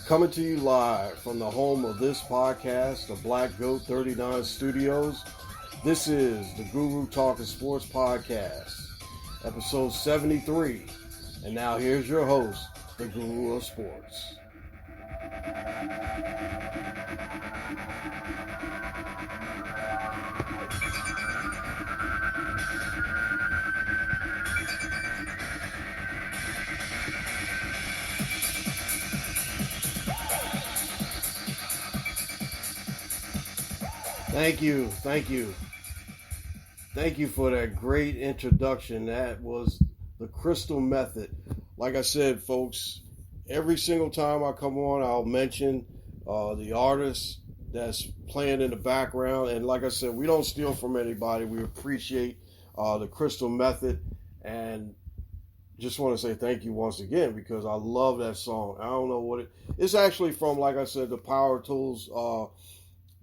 Coming to you live from the home of this podcast, the Black Goat 39 Studios. This is the Guru Talkin Sports Podcast, episode 73. And now here's your host, the Guru of Sports. Thank you for that great introduction. That was the Crystal Method. Like I said, folks, every single time I come on, I'll mention the artist that's playing in the background. And like I said, we don't steal from anybody. We appreciate the Crystal Method. And just want to say thank you once again because I love that song. I don't know what it's actually from, like I said, the Power Tools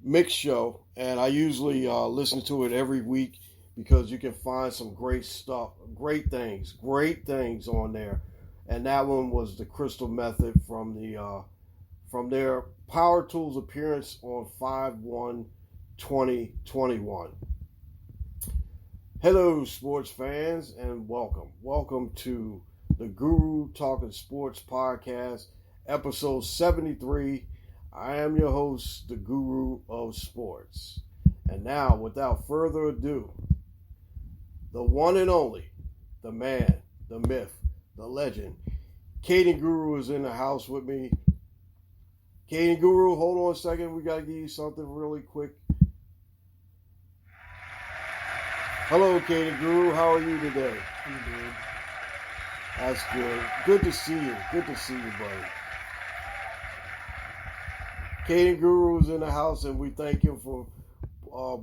mix show, and I usually listen to it every week because you can find some great stuff, great things on there. And that one was the Crystal Method from their Power Tools appearance on 5/1/2021. Hello, sports fans, and welcome to the Guru Talkin Sports Podcast, episode 73. I am your host, the Guru of Sports. And now, without further ado, the one and only, the man, the myth, the legend, Kaden GURU is in the house with me. Kaden GURU, hold on a second. We got to give you something really quick. Hello, Kaden GURU. How are you today? I'm good. That's good. Good to see you. Good to see you, buddy. Kaden GURU is in the house, and we thank him for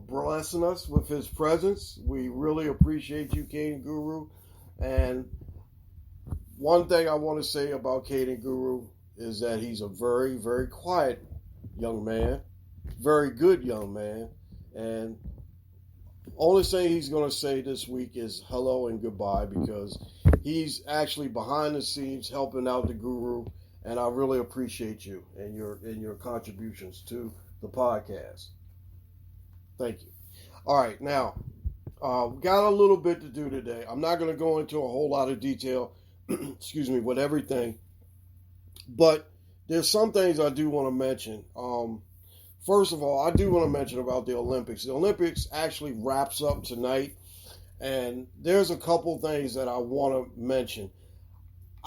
blessing us with his presence. We really appreciate you, Kaden GURU. And one thing I want to say about Kaden GURU is that he's a very, very quiet young man, very good young man. And only thing he's going to say this week is hello and goodbye because he's actually behind the scenes helping out the Guru. And I really appreciate you and your contributions to the podcast. Thank you. All right, now, we got a little bit to do today. I'm not going to go into a whole lot of detail, with everything. But there's some things I do want to mention. First of all, I do want to mention about the Olympics. The Olympics actually wraps up tonight. And there's a couple things that I want to mention.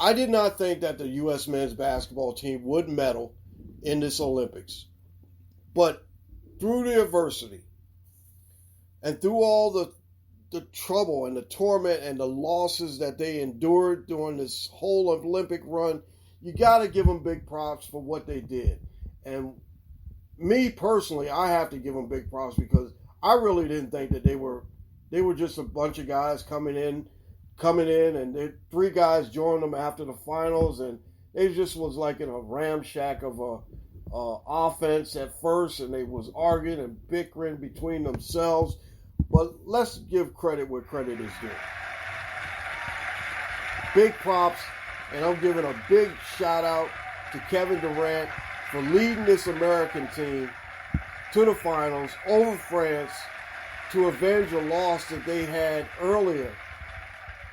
I did not think that the U.S. men's basketball team would medal in this Olympics. But through the adversity and through all the trouble and the torment and the losses that they endured during this whole Olympic run, you got to give them big props for what they did. And me personally, I have to give them big props because I really didn't think that they were just a bunch of guys coming in, and three guys joined them after the finals, and it just was like in a ramshack of a offense at first, and they was arguing and bickering between themselves. But let's give credit where credit is due. Big props, and I'm giving a big shout out to Kevin Durant for leading this American team to the finals over France to avenge a loss that they had earlier.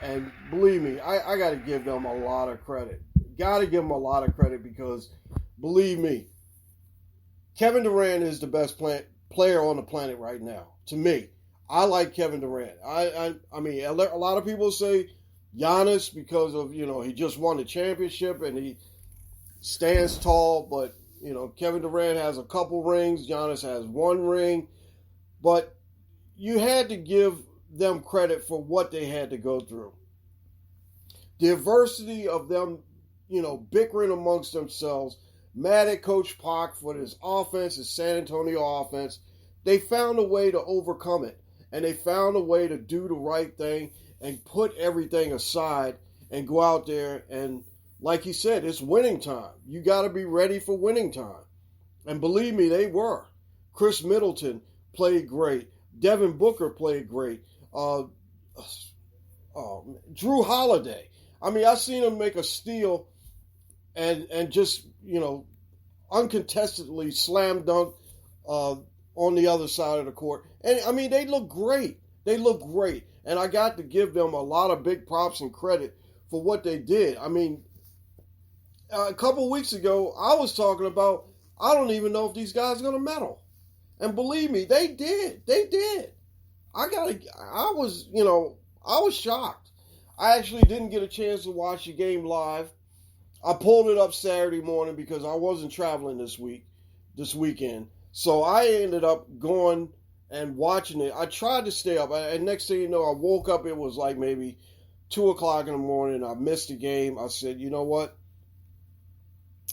And believe me, I got to give them a lot of credit. Got to give them a lot of credit because, believe me, Kevin Durant is the best player on the planet right now. To me, I like Kevin Durant. I mean, a lot of people say Giannis because of, he just won the championship and he stands tall. But, Kevin Durant has a couple rings. Giannis has one ring. But you had to give them credit for what they had to go through. The adversity of them, bickering amongst themselves, mad at Coach Pac for his offense, his San Antonio offense. They found a way to overcome it, and they found a way to do the right thing and put everything aside and go out there and, like he said, it's winning time. You got to be ready for winning time. And believe me, they were. Chris Middleton played great. Devin Booker played great. Drew Holiday. I mean, I seen him make a steal and just, uncontestedly slam dunk on the other side of the court. And I mean, they look great. They look great. And I got to give them a lot of big props and credit for what they did. I mean, a couple of weeks ago, I was talking about, I don't even know if these guys are going to medal. And believe me, they did. They did. I was shocked. I actually didn't get a chance to watch the game live. I pulled it up Saturday morning because I wasn't traveling this weekend. So I ended up going and watching it. I tried to stay up. And next thing you know, I woke up. It was like maybe 2 o'clock in the morning. I missed the game. I said, you know what?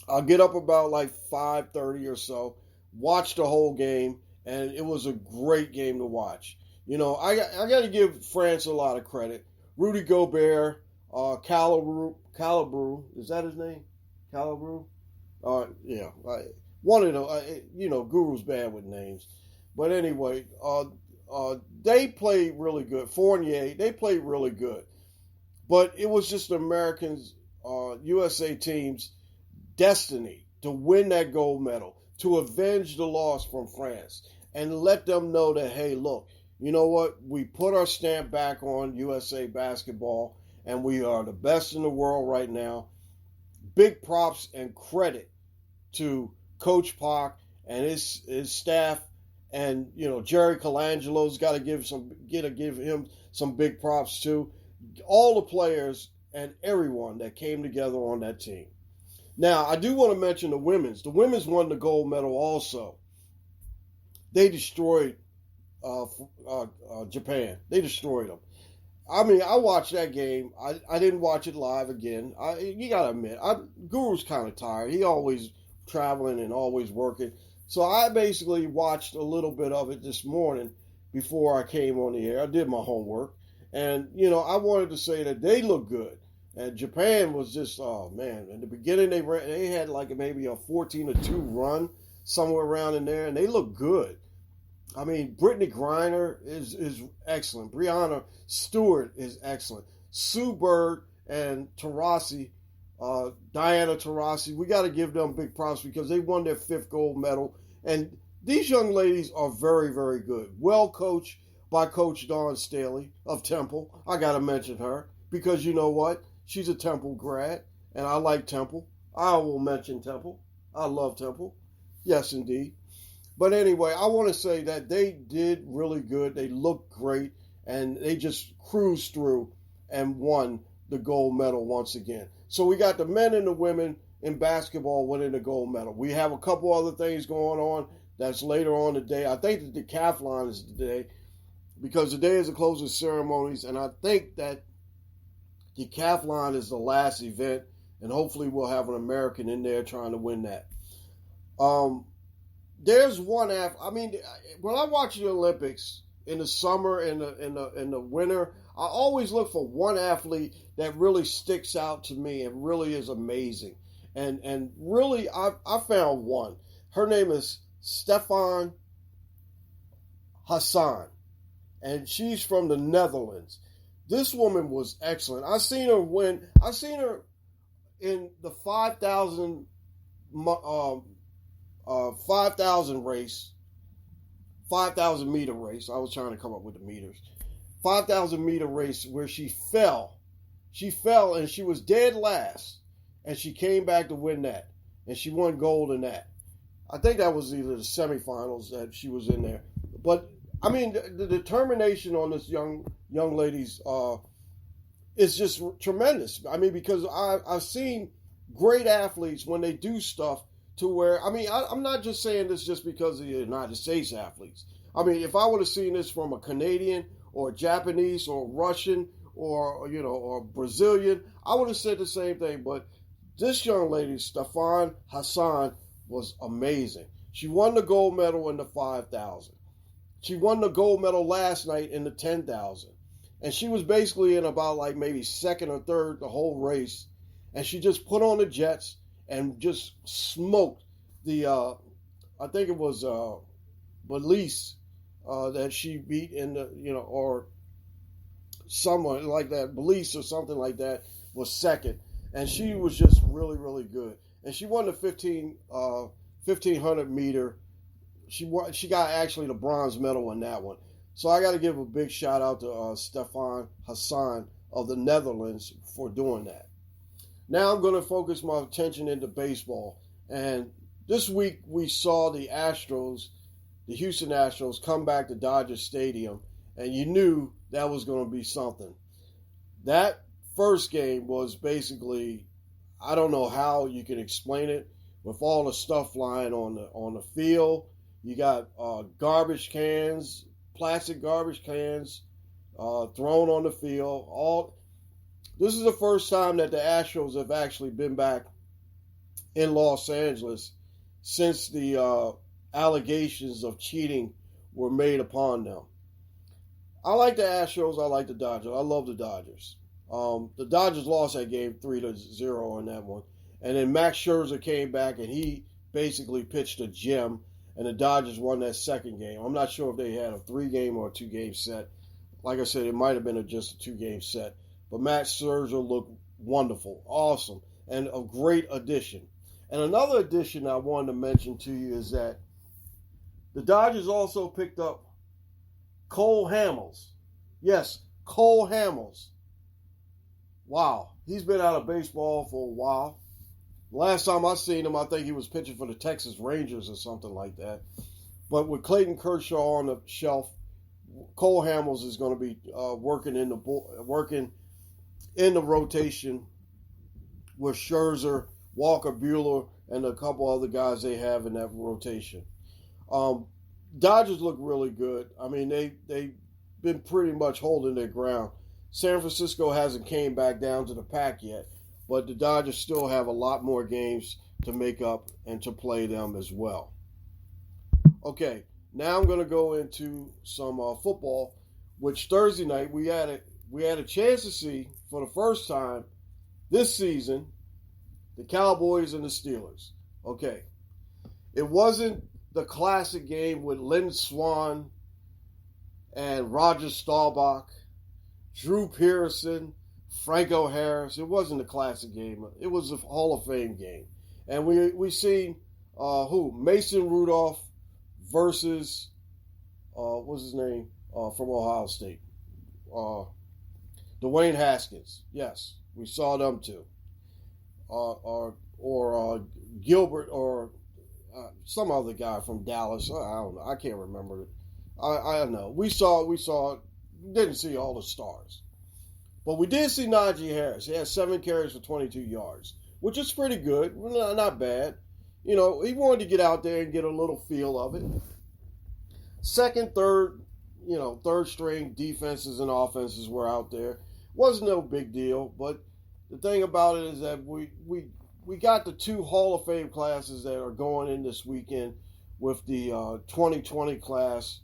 I'll get up about like 5:30 or so, watch the whole game, and it was a great game to watch. You know, I got to give France a lot of credit. Rudy Gobert, Calabru, is that his name? Calabru? Yeah, one of them. Guru's bad with names. But anyway, they played really good. Fournier, they played really good. But it was just the Americans, USA team's destiny to win that gold medal, to avenge the loss from France, and let them know that, hey, look, you know what? We put our stamp back on USA basketball, and we are the best in the world right now. Big props and credit to Coach Park and his staff, and Jerry Colangelo's got to give him some big props too. All the players and everyone that came together on that team. Now, I do want to mention the women's. The women's won the gold medal also. They destroyed Japan. They destroyed them. I mean, I watched that game. I didn't watch it live again. You got to admit, Guru's kind of tired. He always traveling and always working. So I basically watched a little bit of it this morning before I came on the air. I did my homework. And, I wanted to say that they look good. And Japan was just, oh man, in the beginning they had like maybe a 14-2 run somewhere around in there, and they look good. I mean, Brittany Griner is excellent. Brianna Stewart is excellent. Sue Bird and Taurasi, Diana Taurasi, we got to give them big props because they won their 5th gold medal. And these young ladies are very, very good. Well coached by Coach Dawn Staley of Temple. I got to mention her because you know what? She's a Temple grad, and I like Temple. I will mention Temple. I love Temple. Yes, indeed. But anyway, I want to say that they did really good. They looked great, and they just cruised through and won the gold medal once again. So we got the men and the women in basketball winning the gold medal. We have a couple other things going on that's later on today. I think the decathlon is today because today is the closing ceremonies, and I think that decathlon is the last event, and hopefully we'll have an American in there trying to win that. There's one I mean, when I watch the Olympics in the summer and in the winter, I always look for one athlete that really sticks out to me and really is amazing. And really, I found one. Her name is Stefan Hassan, and she's from the Netherlands. This woman was excellent. I seen her in the 5,000 race, 5,000 meter race. I was trying to come up with the meters. 5,000 meter race where she fell. She fell and she was dead last, and she came back to win that, and she won gold in that. I think that was either the semifinals that she was in there. But I mean, the determination on this young lady's is just tremendous. I mean, because I've seen great athletes when they do stuff to where, I mean, I'm not just saying this just because of the United States athletes. I mean, if I would have seen this from a Canadian or a Japanese or Russian or Brazilian, I would have said the same thing. But this young lady, Stefan Hassan, was amazing. She won the gold medal in the 5,000. She won the gold medal last night in the 10,000. And she was basically in about like maybe second or third the whole race. And she just put on the jets and just smoked the, I think it was Belize that she beat in the, or someone like that, Belize or something like that was second. And she was just really, really good. And she won the 15 1500 meter. She got actually the bronze medal in that one. So I got to give a big shout out to Stefan Hassan of the Netherlands for doing that. Now I'm going to focus my attention into baseball. And this week we saw the Houston Astros, come back to Dodger Stadium, and you knew that was going to be something. That first game was basically, I don't know how you can explain it, with all the stuff flying on the field. You got garbage cans, plastic garbage cans thrown on the field. This is the first time that the Astros have actually been back in Los Angeles since the allegations of cheating were made upon them. I like the Astros. I like the Dodgers. I love the Dodgers. The Dodgers lost that game 3-0 in that one. And then Max Scherzer came back and he basically pitched a gem, and the Dodgers won that second game. I'm not sure if they had a 3-game or a 2-game set. Like I said, it might have been just a 2-game set. But Max Scherzer looked wonderful, awesome, and a great addition. And another addition I wanted to mention to you is that the Dodgers also picked up Cole Hamels. Yes, Cole Hamels. Wow, he's been out of baseball for a while. Last time I seen him, I think he was pitching for the Texas Rangers or something like that. But with Clayton Kershaw on the shelf, Cole Hamels is going to be working in the rotation with Scherzer, Walker Buehler, and a couple other guys they have in that rotation. Dodgers look really good. I mean, they've been pretty much holding their ground. San Francisco hasn't came back down to the pack yet, but the Dodgers still have a lot more games to make up and to play them as well. Okay, now I'm going to go into some football, which Thursday night we had a chance to see for the first time this season, the Cowboys and the Steelers. Okay, it wasn't the classic game with Lynn Swann and Roger Staubach, Drew Pearson, Franco Harris. It wasn't a classic game. It was a Hall of Fame game. And we seen Mason Rudolph versus what's his name from Ohio State, Dwayne Haskins. Yes, we saw them too. Or Gilbert or some other guy from Dallas. I don't know. I can't remember it. I don't know. We saw. Didn't see all the stars. But we did see Najee Harris. He had 7 carries for 22 yards, which is pretty good. Not bad. You know, he wanted to get out there and get a little feel of it. Second, third string defenses and offenses were out there. Wasn't no big deal, but the thing about it is that we got the 2 Hall of Fame classes that are going in this weekend with the 2020 class,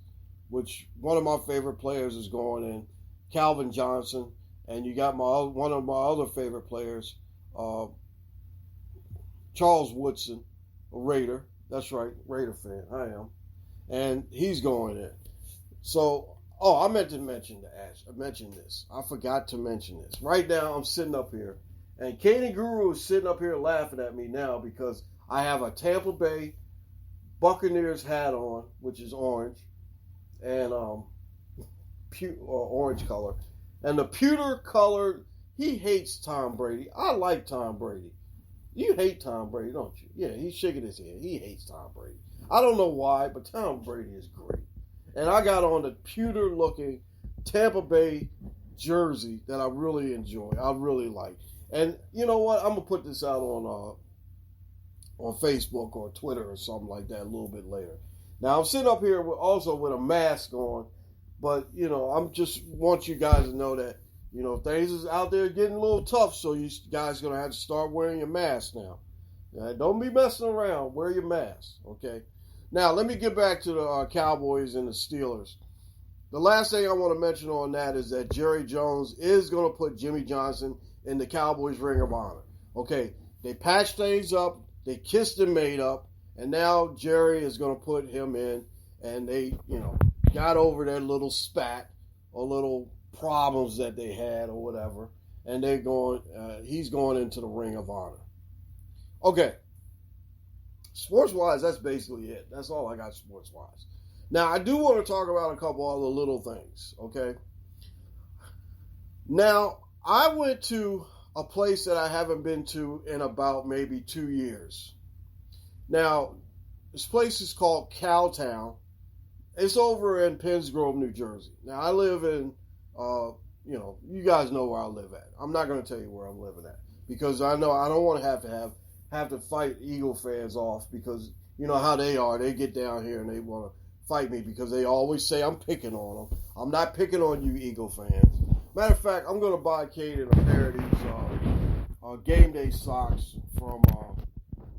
which one of my favorite players is going in, Calvin Johnson, and you got one of my other favorite players, Charles Woodson, a Raider. That's right, Raider fan, I am, and he's going in. So, I meant to mention this. I forgot to mention this. Right now, I'm sitting up here, and Kaden GURU is sitting up here laughing at me now because I have a Tampa Bay Buccaneers hat on, which is orange, and orange color. And the pewter color, he hates Tom Brady. I like Tom Brady. You hate Tom Brady, don't you? Yeah, he's shaking his head. He hates Tom Brady. I don't know why, but Tom Brady is great. And I got on the pewter-looking Tampa Bay jersey that I really enjoy. I really like. And you know what? I'm going to put this out on Facebook or Twitter or something like that a little bit later. Now, I'm sitting up here also with a mask on, but, I'm just want you guys to know that, things is out there getting a little tough, so you guys are going to have to start wearing your mask now. Don't be messing around. Wear your mask, okay? Now, let me get back to the Cowboys and the Steelers. The last thing I want to mention on that is that Jerry Jones is going to put Jimmy Johnson in the Cowboys Ring of Honor. Okay, they patched things up, they kissed and made up, and now Jerry is going to put him in, and they, got over their little spat or little problems that they had or whatever, and he's going into the Ring of Honor. Okay, sports-wise, that's basically it. That's all I got sports-wise. Now, I do want to talk about a couple other little things, okay? Now, I went to a place that I haven't been to in about maybe 2 years. Now, this place is called Cowtown. It's over in Penns Grove, New Jersey. Now, I live in, you guys know where I live at. I'm not going to tell you where I'm living at because I know I don't want to have to fight Eagle fans off because you know how they are. They get down here and they want to fight me because they always say I'm picking on them. I'm not picking on you, Eagle fans. Matter of fact, I'm going to buy Kaden a pair of these game day socks from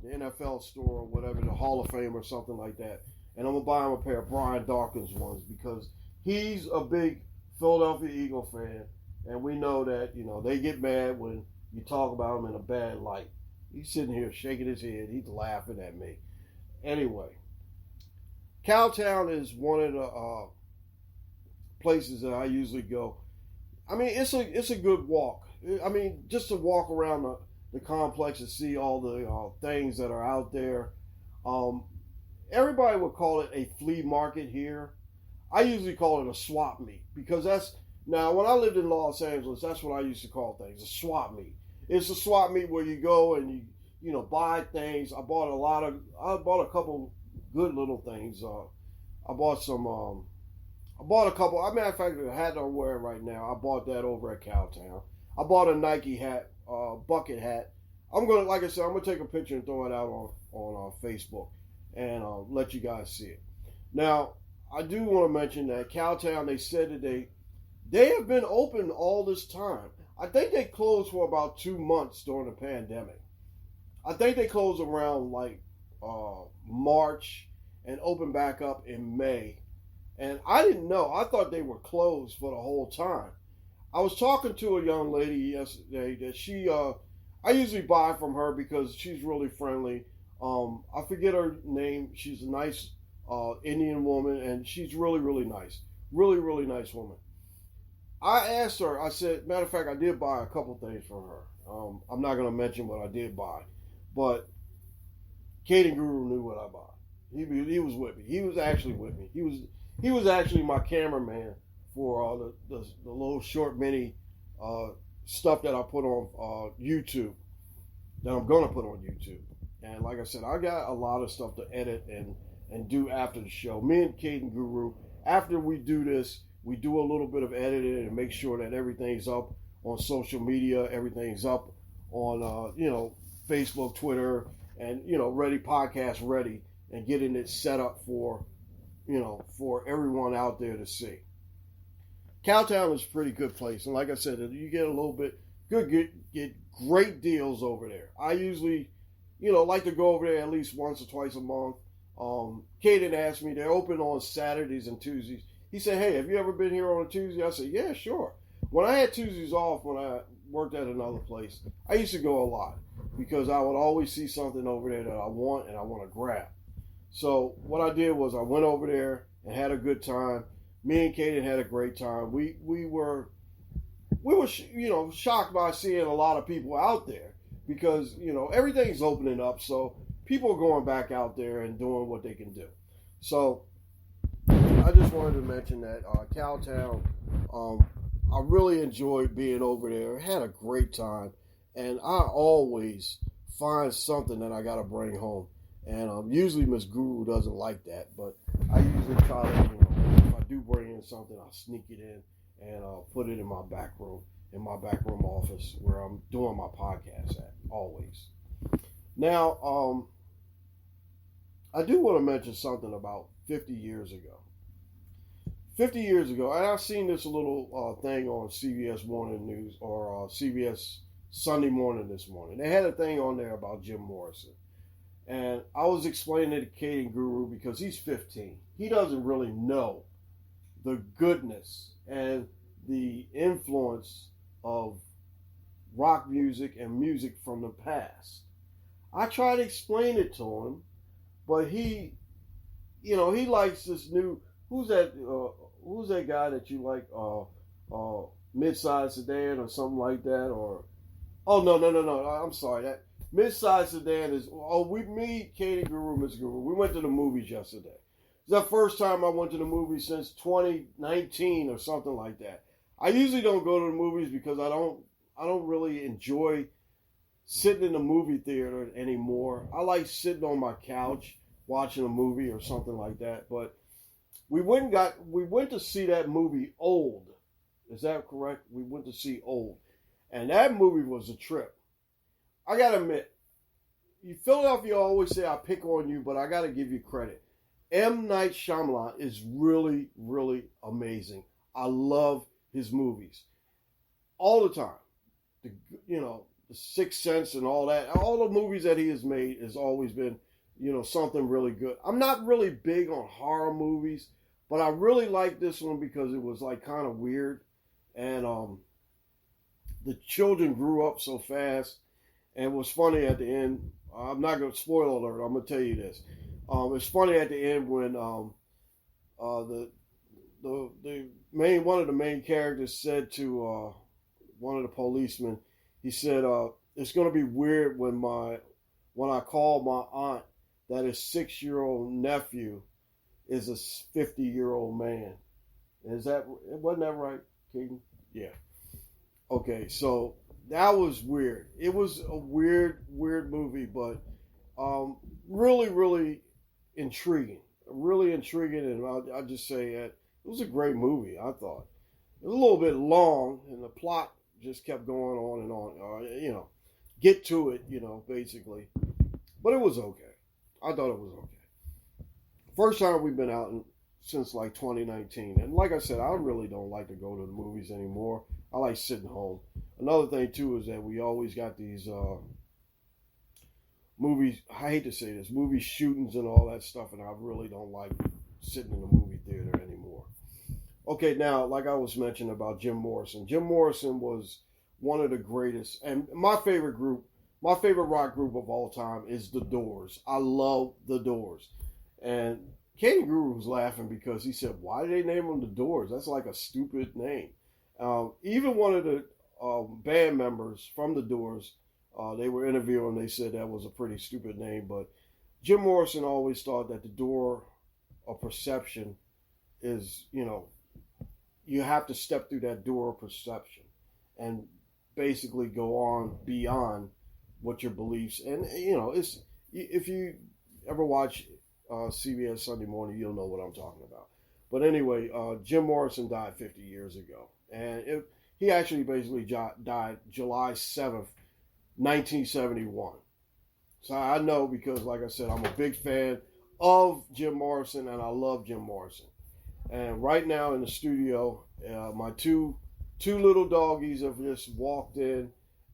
the NFL store or whatever, the Hall of Fame or something like that. And I'm going to buy him a pair of Brian Dawkins ones because he's a big Philadelphia Eagle fan. And we know that, they get mad when you talk about them in a bad light. He's sitting here shaking his head. He's laughing at me. Anyway, Cowtown is one of the places that I usually go. I mean, it's a good walk. I mean, just to walk around the complex and see all the things that are out there. Everybody would call it a flea market here. I usually call it a swap meet because now when I lived in Los Angeles, that's what I used to call things, a swap meet. It's a swap meet where you go and you buy things. I bought a couple good little things. I bought a couple. As a matter of fact, the hat I'm wearing right now, I bought that over at Cowtown. I bought a Nike hat, bucket hat. Like I said, I'm gonna take a picture and throw it out on Facebook and let you guys see it. Now, I do want to mention that Cowtown, they said that they have been open all this time. I think they closed for about 2 months during the pandemic. I think they closed around like March and opened back up in May. And I didn't know. I thought they were closed for the whole time. I was talking to a young lady yesterday that I usually buy from her because she's really friendly. I forget her name. She's a nice Indian woman, and she's really, really nice. Really, really nice woman. I asked her, I said, matter of fact, I did buy a couple things from her. I'm not going to mention what I did buy, but Kaden GURU knew what I bought. He was with me. He was actually with me. He was actually my cameraman for the little short mini stuff that I put on YouTube, that I'm going to put on YouTube. And like I said, I got a lot of stuff to edit and do after the show. Me and Kaden GURU, after we do this, we do a little bit of editing and make sure that everything's up on social media, everything's up on Facebook, Twitter, and ready podcast ready, and getting it set up for everyone out there to see. Cowtown is a pretty good place, and like I said, you get a little bit get great deals over there. I usually like to go over there at least once or twice a month. Kaden asked me, they're open on Saturdays and Tuesdays. He said, hey, have you ever been here on a Tuesday? I said, yeah, sure. When I had Tuesdays off when I worked at another place, I used to go a lot because I would always see something over there that I want and I want to grab. So what I did was I went over there and had a good time. Me and Kaden had a great time. We were shocked by seeing a lot of people out there because, everything's opening up. So people are going back out there and doing what they can do. So I just wanted to mention that Cowtown, I really enjoyed being over there. Had a great time. And I always find something that I got to bring home. And usually Miss GURU doesn't like that. But I usually try to, if I do bring in something, I'll sneak it in and put it in my back room office where I'm doing my podcast at, always. Now, I do want to mention something about 50 years ago. 50 years ago, and I've seen this little thing on CBS Morning News or CBS Sunday Morning this morning. They had a thing on there about Jim Morrison. And I was explaining it to Kaden GURU because he's 15. He doesn't really know the goodness and the influence of rock music and music from the past. I try to explain it to him, but he likes this new. Who's that guy that you like? Mid-size sedan or something like that? Or no. I'm sorry. Mid-size sedan is. Oh, me, Kaden Guru, Miss Guru. We went to the movies yesterday. It's the first time I went to the movies since 2019 or something like that. I usually don't go to the movies because I don't really enjoy sitting in the movie theater anymore. I like sitting on my couch watching a movie or something like that. But we went to see that movie Old. Is that correct? We went to see Old. And that movie was a trip. I gotta admit, Philadelphia always say I pick on you, but I gotta give you credit. M. Night Shyamalan is really, really amazing. I love his movies. All the time. The Sixth Sense and all that. All the movies that he has made has always been, something really good. I'm not really big on horror movies, but I really like this one because it was like kind of weird. And the children grew up so fast. And it was funny at the end. I'm not going to spoil alert. I'm going to tell you this. It's funny at the end when one of the main characters said to one of the policemen, he said, "It's going to be weird when I call my aunt that his 6-year-old nephew is a 50-year-old man." Wasn't that right, Keaton? Yeah. Okay, so that was weird. It was a weird movie, but really, really intriguing. Really intriguing, and I'll just say it was a great movie, I thought. It was a little bit long, and the plot just kept going on and on. Get to it, basically. But it was okay. I thought it was okay. First time we've been out since like 2019. And like I said, I really don't like to go to the movies anymore. I like sitting home. Another thing, too, is that we always got these movies, I hate to say this, movie shootings and all that stuff, and I really don't like sitting in the movie theater anymore. Okay, now, like I was mentioning about Jim Morrison. Jim Morrison was one of the greatest, and my favorite rock group of all time is The Doors. I love The Doors. And Kaden Guru was laughing because he said, why did they name them The Doors? That's like a stupid name. Even one of the band members from The Doors, they were interviewing, they said that was a pretty stupid name, but Jim Morrison always thought that the door of perception is, you have to step through that door of perception and basically go on beyond what your beliefs, and it's, if you ever watch CBS Sunday Morning, you'll know what I'm talking about. But anyway, Jim Morrison died 50 years ago, and he actually basically died July 7th, 1971. So I know because, like I said, I'm a big fan of Jim Morrison, and I love Jim Morrison. And right now in the studio, my two little doggies have just walked in,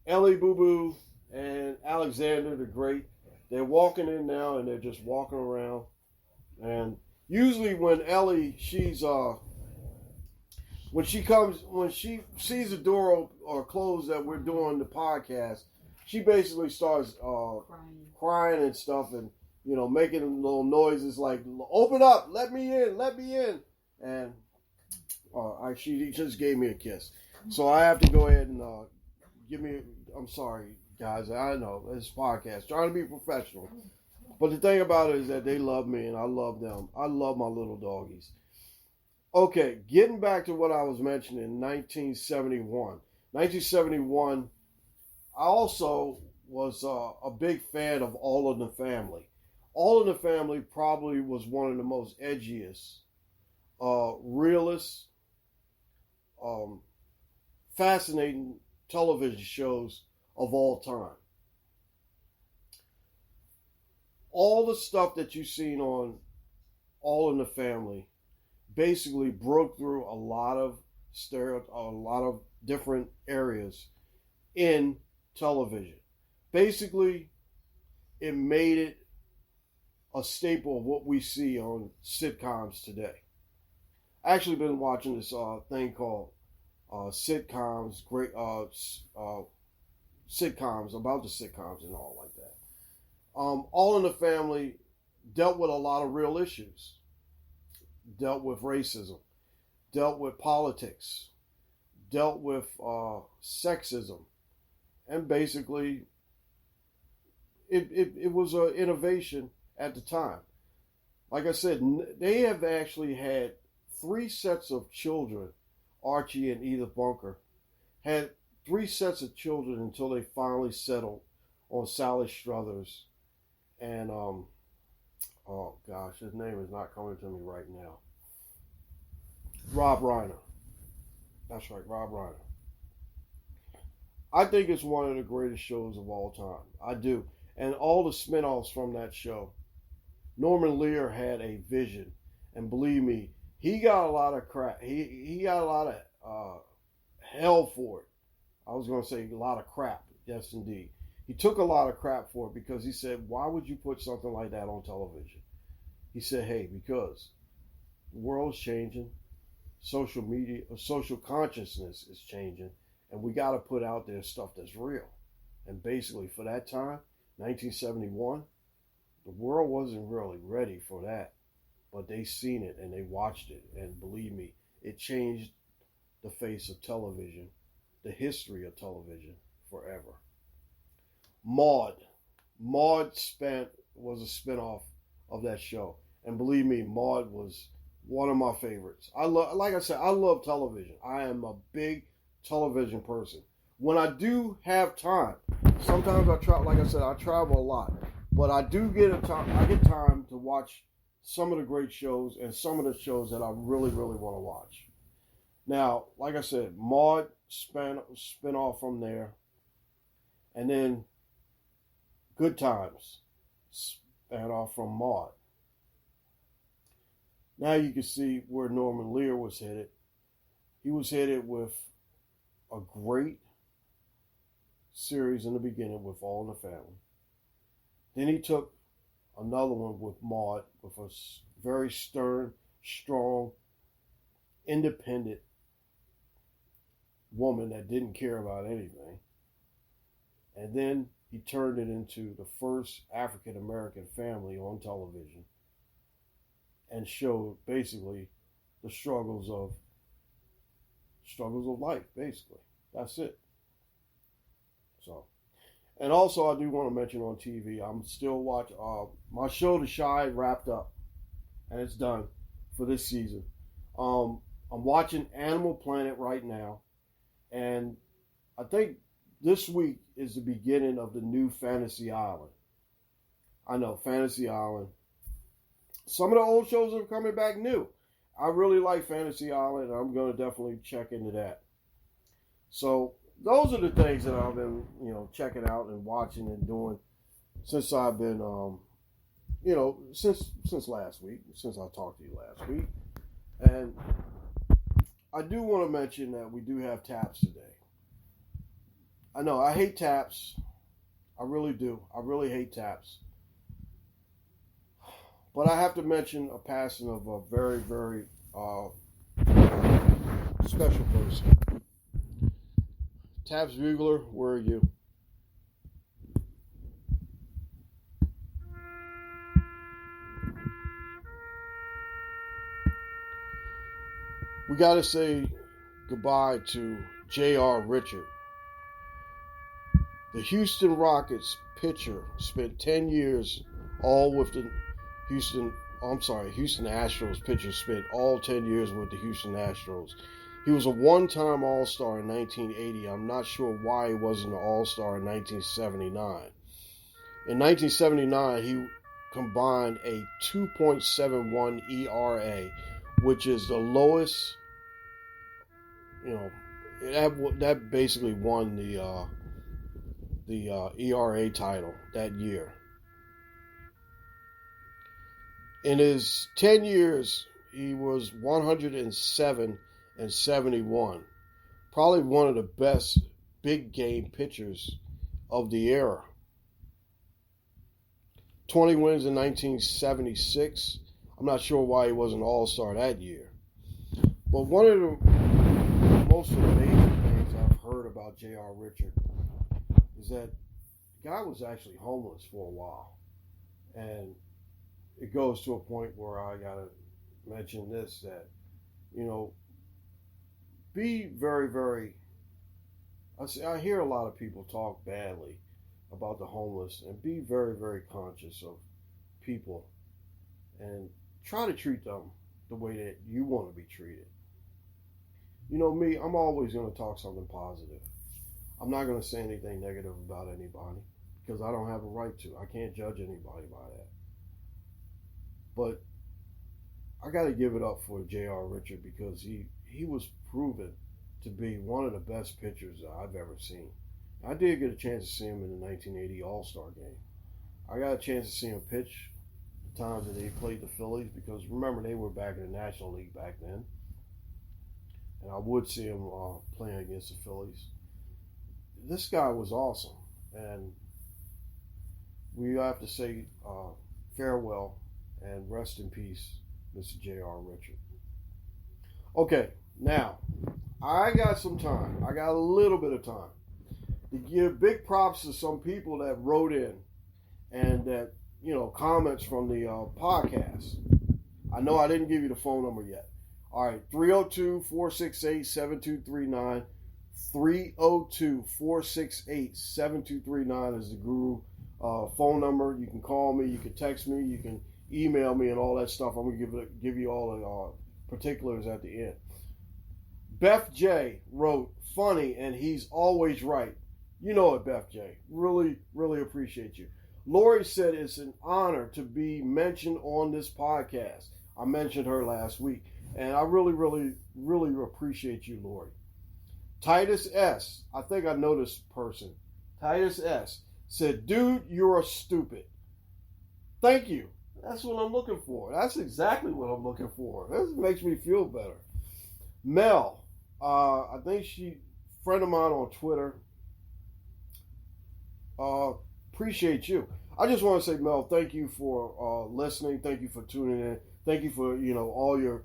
Ellie Boo Boo and Alexander the Great. They're walking in now, and they're just walking around. And usually when Ellie, when she sees the door or closed that we're doing the podcast, she basically starts crying and stuff, and making little noises like, "Open up, let me in," and she just gave me a kiss. So I have to go ahead and I'm sorry, guys. I know this podcast, trying to be professional. But the thing about it is that they love me and I love them. I love my little doggies. Okay, getting back to what I was mentioning, 1971. 1971, I also was a big fan of All in the Family. All in the Family probably was one of the most edgiest, realist, fascinating television shows of all time. All the stuff that you've seen on All in the Family basically broke through a lot of different areas in television. Basically, it made it a staple of what we see on sitcoms today. I actually been watching this thing called sitcoms, sitcoms about the sitcoms and all like that. All in the Family dealt with a lot of real issues. Dealt with racism, dealt with politics, dealt with sexism, and basically it was an innovation at the time. Like I said, they have actually had 3 sets of children. Archie and Edith Bunker had 3 sets of children until they finally settled on Sally Struthers and oh gosh, his name is not coming to me right now. Rob Reiner. That's right, Rob Reiner. I think it's one of the greatest shows of all time. I do. And all the spinoffs from that show. Norman Lear had a vision. And believe me, he got a lot of crap. He got a lot of hell for it. I was going to say a lot of crap. Yes, indeed. He took a lot of crap for it because he said, why would you put something like that on television? He said, hey, because the world's changing. Social media, social consciousness is changing. And we got to put out there stuff that's real. And basically, for that time, 1971, the world wasn't really ready for that. But they seen it and they watched it. And believe me, it changed the face of television, the history of television forever. Maude. Maude was a spinoff of that show. And believe me, Maude was one of my favorites. Like I said, I love television. I am a big television person. When I do have time, sometimes I travel a lot, but I do get time to watch some of the great shows and some of the shows that I really, really want to watch. Now, like I said, Maude spin off from there, and then Good Times spin off from Maude. Now you can see where Norman Lear was headed. He was headed with a great series in the beginning with All in the Family. Then he took another one with Maude, with a very stern, strong, independent woman that didn't care about anything. And then he turned it into the first African American family on television and showed basically the struggles of life, basically. That's it. So, and also I do want to mention on TV, I'm still watching, my show The Chi wrapped up, and it's done for this season. I'm watching Animal Planet right now, and I think this week is the beginning of the new Fantasy Island. I know, Fantasy Island. Some of the old shows are coming back new. I really like Fantasy Island, and I'm going to definitely check into that. So those are the things that I've been, checking out and watching and doing since I've been, since last week, since I talked to you last week. And I do want to mention that we do have taps today. I know, I hate taps. I really do. I really hate taps. But I have to mention a passing of a very, very special person. Taps Bugler, where are you? We got to say goodbye to J.R. Richard. The Houston Rockets pitcher spent 10 years all with the Houston Astros pitcher spent all 10 years with the Houston Astros. He was a one-time All-Star in 1980. I'm not sure why he wasn't an All-Star in 1979. In 1979, he combined a 2.71 ERA, which is the lowest, that basically won the ERA title that year. In his 10 years, he was 107-71. Probably one of the best big game pitchers of the era. 20 wins in 1976. I'm not sure why he wasn't an All-Star that year. But one of the most amazing things I've heard about J.R. Richard is that the guy was actually homeless for a while. And it goes to a point where I got to mention this, that, be very, very, I hear a lot of people talk badly about the homeless and be very, very conscious of people and try to treat them the way that you want to be treated. You know me, I'm always going to talk something positive. I'm not going to say anything negative about anybody because I don't have a right to. I can't judge anybody by that. But I got to give it up for J.R. Richard because he was proven to be one of the best pitchers that I've ever seen. I did get a chance to see him in the 1980 All-Star game. I got a chance to see him pitch the times that they played the Phillies because remember they were back in the National League back then. And I would see him playing against the Phillies. This guy was awesome. And we have to say farewell and rest in peace, Mr. J.R. Richard. Okay, now, I got some time. I got a little bit of time to give big props to some people that wrote in and that, comments from the podcast. I know I didn't give you the phone number yet. All right, 302-468-7239. 302-468-7239 is the Guru phone number. You can call me, you can text me, you can email me and all that stuff. I'm going to give you all the particulars at the end. Beth J wrote, funny, and he's always right. You know it, Beth J. Really, really appreciate you. Lori said it's an honor to be mentioned on this podcast. I mentioned her last week, and I really, really, really appreciate you, Lori. Titus S., I think I know this person. Titus S. said, dude, you're stupid. Thank you. That's what I'm looking for. That's exactly what I'm looking for. This makes me feel better. Mel, I think friend of mine on Twitter. Appreciate you. I just want to say, Mel, thank you for listening. Thank you for tuning in. Thank you for, all your,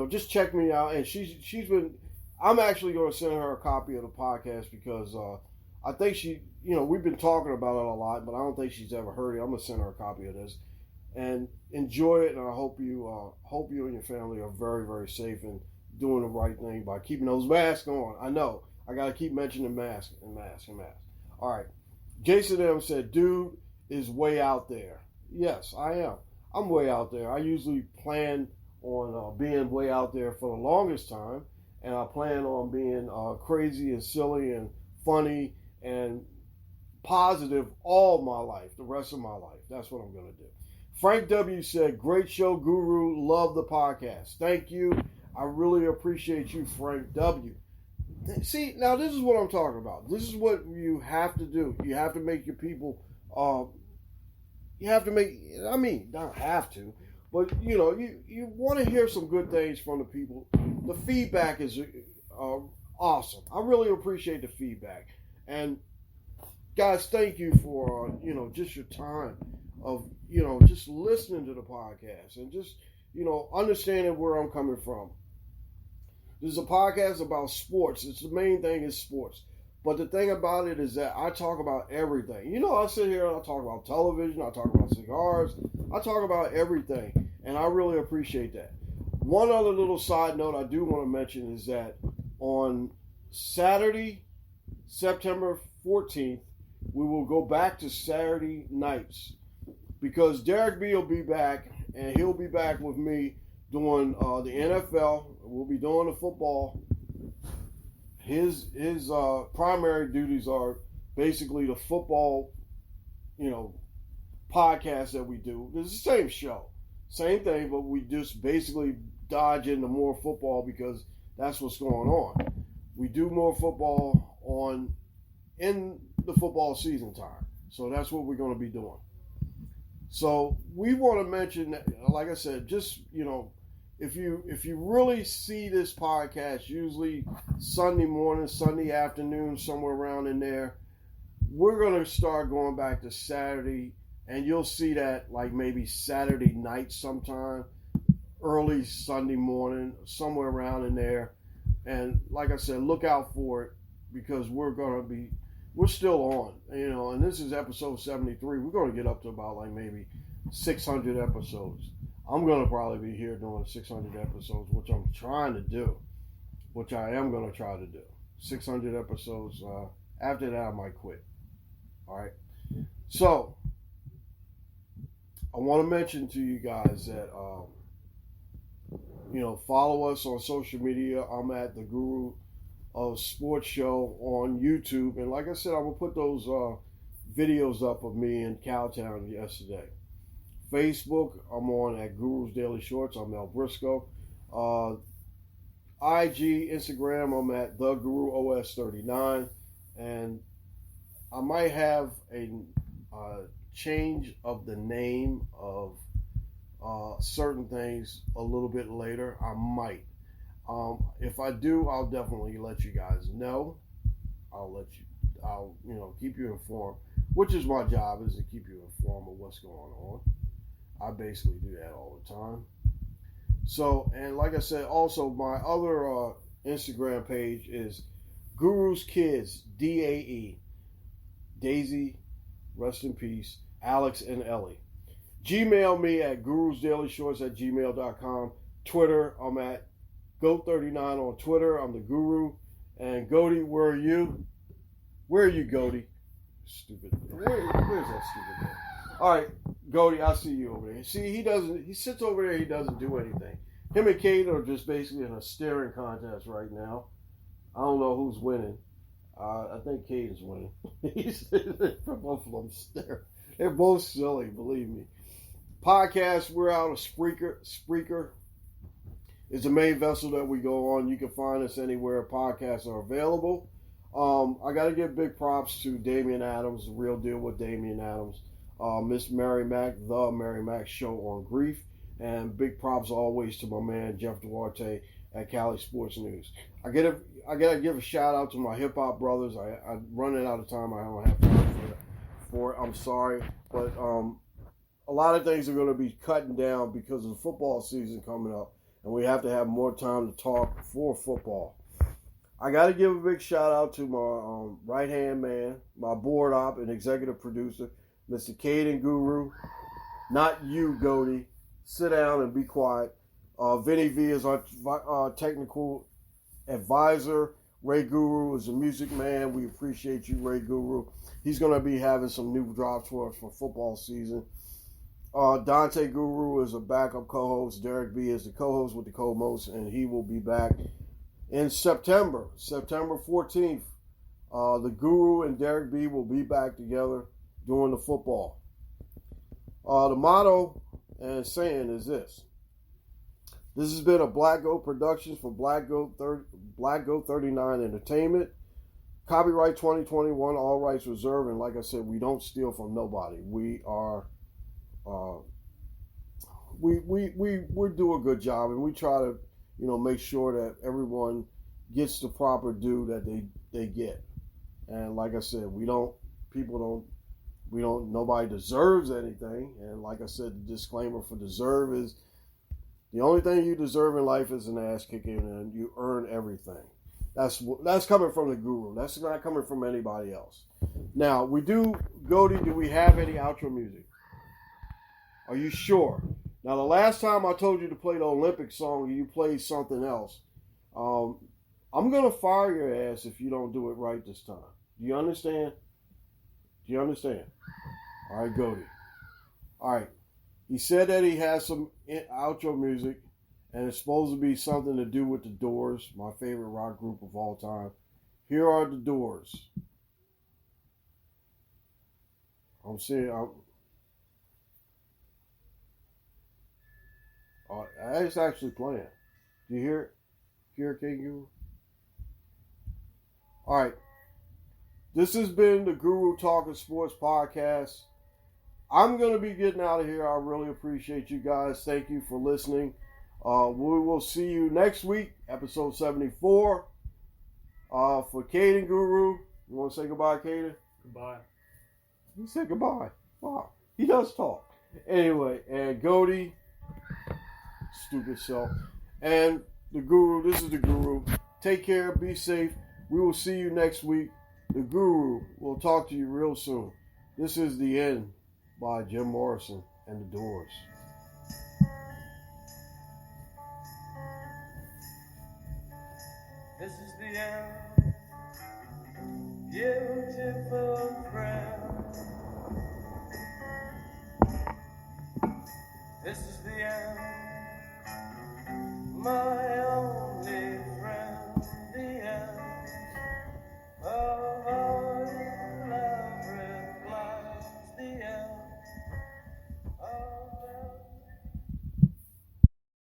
just check me out. And she's been, I'm actually going to send her a copy of the podcast because I think we've been talking about it a lot, but I don't think she's ever heard it. I'm going to send her a copy of this and enjoy it. And I hope you and your family are very, very safe and doing the right thing by keeping those masks on. I know. I got to keep mentioning mask. All right. Jason M. said, dude is way out there. Yes, I am. I'm way out there. I usually plan on being way out there for the longest time, and I plan on being crazy and silly and funny and positive all my life, the rest of my life. That's what I'm going to do. Frank W. said, great show, Guru. Love the podcast. Thank you. I really appreciate you, Frank W. See, now this is what I'm talking about. This is what you have to do. You have to make your people, not have to, but, you want to hear some good things from the people. The feedback is awesome. I really appreciate the feedback. And, guys, thank you for, just your time of, just listening to the podcast and just, understanding where I'm coming from. This is a podcast about sports. It's the main thing is sports. But the thing about it is that I talk about everything. I sit here and I talk about television. I talk about cigars. I talk about everything. And I really appreciate that. One other little side note I do want to mention is that on Saturday, September 14th, we will go back to Saturday nights because Derek B will be back and he'll be back with me doing the NFL. We'll be doing the football. His primary duties are basically the football, podcast that we do. It's the same show, same thing, but we just basically dodge into more football because that's what's going on. We do more football in the football season time, so that's what we're going to be doing. So we want to mention that, like I said, just if you really see this podcast, usually Sunday morning, Sunday afternoon, somewhere around in there, we're going to start going back to Saturday, and you'll see that like maybe Saturday night sometime, early Sunday morning, somewhere around in there. And like I said, look out for it because we're still on, and this is episode 73. We're going to get up to about like maybe 600 episodes. I'm going to probably be here doing 600 episodes, which I'm trying to do, which I am going to try to do. 600 episodes. After that, I might quit. All right. So, I want to mention to you guys that, follow us on social media. I'm at the Guru of Sports Show on YouTube. And like I said, I'm going to put those videos up of me in Cowtown yesterday. Facebook, I'm on at Guru's Daily Shorts. I'm Mel Briscoe. IG, Instagram, I'm at the Guru OS 39. And I might have a change of the name of certain things a little bit later. I might. If I do, I'll definitely let you guys know. I'll keep you informed, which is my job, is to keep you informed of what's going on. I basically do that all the time. So, and like I said, also my other Instagram page is Guru's Kids, DAE. Daisy, rest in peace, Alex and Ellie. Gmail me at gurusdailyshorts@gmail.com. Twitter, I'm at Goat39 on Twitter. I'm the Guru. And Goaty, where are you? Where are you, Goaty? Stupid. Where's that stupid guy? All right, Goaty, I see you over there. See, he sits over there, he doesn't do anything. Him and Kaden are just basically in a staring contest right now. I don't know who's winning. I think Kaden's winning. Both of them stare. They're both silly, believe me. Podcast, we're out of Spreaker. Spreaker is the main vessel that we go on. You can find us anywhere podcasts are available. I got to give big props to Damian Adams, the real deal with Damian Adams. Miss Mary Mack, the Mary Mack Show on Grief. And big props always to my man, Jeff Duarte at Cali Sports News. I gotta give a shout out to my hip hop brothers. I'm running out of time. I don't have time for it. I'm sorry, but a lot of things are going to be cutting down because of the football season coming up, and we have to have more time to talk for football. I got to give a big shout out to my right hand man, my board op and executive producer, Mr. Kaden GURU. Not you, Goaty. Sit down and be quiet. Vinny V is our technical advisor. Ray Guru is a music man. We appreciate you, Ray Guru. He's going to be having some new drops for us for football season. Dante Guru is a backup co-host. Derek B is the co-host with the co-most, and he will be back in September 14th. The Guru and Derek B will be back together doing the football. The motto and saying is this. This has been a Black Goat Productions for Black Goat 39 Entertainment. Copyright 2021, all rights reserved. And like I said, we don't steal from nobody. We are, we do a good job, and we try to, make sure that everyone gets the proper due that they get. And like I said, nobody deserves anything. And like I said, the disclaimer for deserve is the only thing you deserve in life is an ass kicking, and you earn everything. That's coming from the Guru. That's not coming from anybody else. Now, Goaty, do we have any outro music? Are you sure? Now, the last time I told you to play the Olympic song, you played something else. I'm going to fire your ass if you don't do it right this time. Do you understand? All right, Goaty. All right. He said that he has some outro music, and it's supposed to be something to do with the Doors, my favorite rock group of all time. Here are the Doors. It's actually playing. Do you hear it? Hear it, King Guru? All right. This has been the Guru Talking Sports Podcast. I'm going to be getting out of here. I really appreciate you guys. Thank you for listening. We will see you next week, episode 74. For Kaden GURU, you want to say goodbye, Kaden? Goodbye. He said goodbye. Wow. He does talk. Anyway, and Goaty, stupid self. And the Guru, this is the Guru. Take care. Be safe. We will see you next week. The Guru will talk to you real soon. This is The End by Jim Morrison and the Doors. This is the end, beautiful friend. This is the end, my